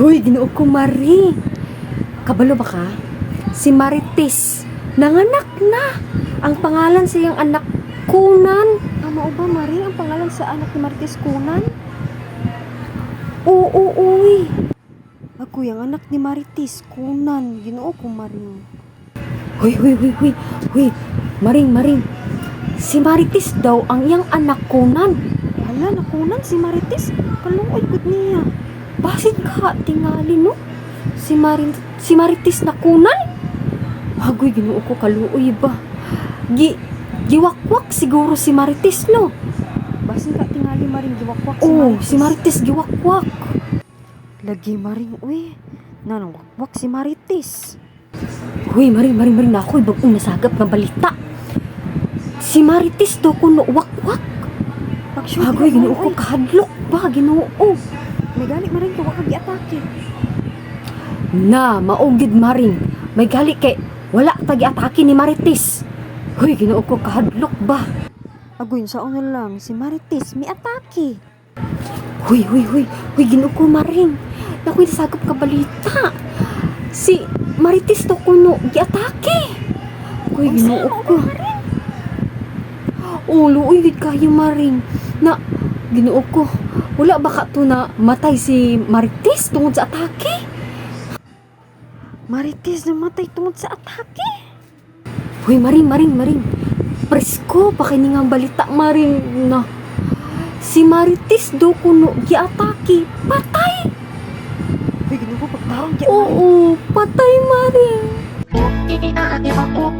Uy, Ginoo ko, Mari. Kabalo ba ka? Si Marites, nanganak na. Ang pangalan sa iyang anak, Kunan. Mao ba, Mari, ang pangalan sa anak ni Marites Kunan? Oo, uy. Ako yung anak ni Marites Kunan. Ginoo ko, Mari. Huy, Maring. Si Marites daw ang iyang anak, Kunan. Hala, na Kunan si Marites. Kaluoy gud niya. Basit ka, tingali, no? Si Marites na Kunan? Hagoy, Ginoo ko, kaluoy ba? Giwakwak siguro si Marites, no? Basin ka tingali, Maring, giwakwak si Oo, Marites. si Marites giwakwak. Lagi, Maring, uy. Nanang wakwak si Marites. Huy, Maring, na ako'y bagong nasagap ng balita. Si Marites daw kuno wakwak. Hagoy, Ginoo ko, kahadlok ba, Ginoo? May gani, Maring, kawa ka giatake. Na, maugid, Maring. May gali kay wala tagi atake ni Marites. Huy, Ginoo ko, kahadlok ba? Agoy, saon na lang, si Marites may atake. Huy, Ginoo ko, Maring. Nako'y nasagap ka balita. Si Marites daw kuno giatake. Huy, Ginoo ko. Ulo, uy, kayo, Maring. Na, Ginoo ko, wala ba ka to na matay si Marites tungod sa atake? Marites namatay tungod sa atake. Huy, Maring. Presko, pakiningang balita, Maring, na si Marites daw kuno giatake. Patay! Uy, Ginoo ko, pagtarong Oo, patay, Maring. Ikaw